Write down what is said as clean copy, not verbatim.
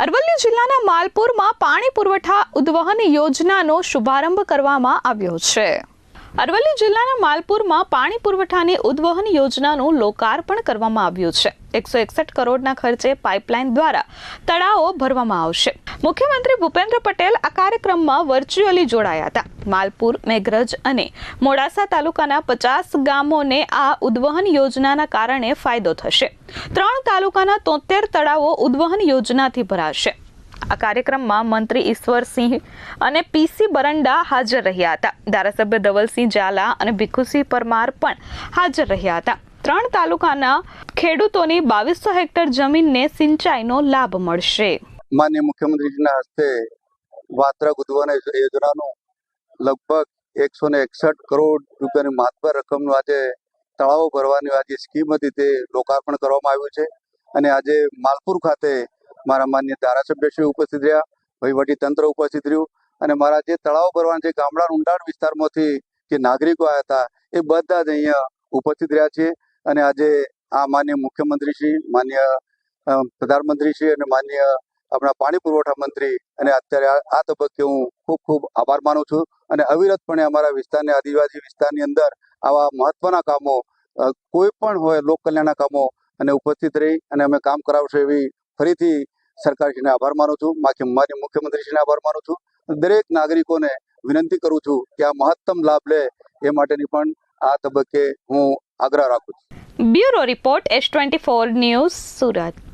અરવલ્લી જિલ્લાના માલપુરમાં પાણી પુરવઠા ઉદ્વહન યોજનાનો શુભારંભ કરવામાં આવ્યો છે। અરવલ્લી જિલ્લાના માલપુરમાં પાણી પુરવઠાની ઉદ્વહન યોજનાનું લોકાર્પણ કરવામાં આવ્યું છે। 161 કરોડના ખર્ચે પાઇપલાઇન દ્વારા તળાવો ભરવામાં આવશે। મુખ્યમંત્રી ભૂપેન્દ્ર પટેલ આ કાર્યક્રમમાં વર્ચ્યુઅલી જોડાયા હતા। માલપુર, મેઘરજ અને મોડાસા તાલુકાના 50 ગામોને આ ઉદ્વહન યોજનાના કારણે ફાયદો થશે। 3 તાલુકાના 73 તળાવો ઉદ્વહન યોજનાથી ભરાશે। આ કાર્યક્રમમાં મંત્રી ઈશ્વરસિંહ અને પીસી બરંડા હાજર રહ્યા હતા। ધારાસભ્ય ધવલસિંહ ઝાલા અને ભીખુસિંહ પરમાર પણ હાજર રહ્યા હતા। 3 તાલુકાના ખેડૂતોની 2200 હેક્ટર જમીનને સિંચાઈનો લાભ મળશે। માનનીય મુખ્યમંત્રીજીના હસ્તે વાત્રક ઉદ્વહન યોજનાનું લગભગ 161 કરોડ રૂપિયાની માતબર રકમનું આજે તળાવો ભરવાની આજે સ્કીમ હતી તે લોકાર્પણ કરવામાં આવ્યું છે। અને આજે માલપુર ખાતે મારા માન્ય ધારાસભ્યશ્રી ઉપસ્થિત રહ્યા, વહીવટી તંત્ર ઉપસ્થિત રહ્યું અને મારા જે તળાવ ભરવાના જે ગામડા ઊંડાણ વિસ્તારમાંથી જે નાગરિકો આવ્યા હતા એ બધા જ અહીંયા ઉપસ્થિત રહ્યા છે। અને આજે આ માન્ય મુખ્યમંત્રીશ્રી, માન્ય પ્રધાનમંત્રીશ્રી અને માન્ય આપણા પાણી પુરવઠા મંત્રી અને અત્યારે આ તબક્કે હું ખૂબ ખૂબ આભાર માનું છું। અને અવિરતપણે અમારા વિસ્તારની આદિવાસી વિસ્તારની અંદર આવા મહત્વના કામો કોઈ પણ હોય લોક કલ્યાણના કામો અને ઉપસ્થિત રહી અને અમે કામ કરાવશું એવી ફરીથી સરકારશ્રીને આભાર માનું છું। માન્ય મુખ્યમંત્રીશ્રીને આભાર માનું છું। દરેક નાગરિકોને વિનંતી કરું છું કે આ મહત્તમ લાભ લે એ માટેની પણ આ તબક્કે હું આગ્રહ રાખું છું। Bureau report S24 news, Surat.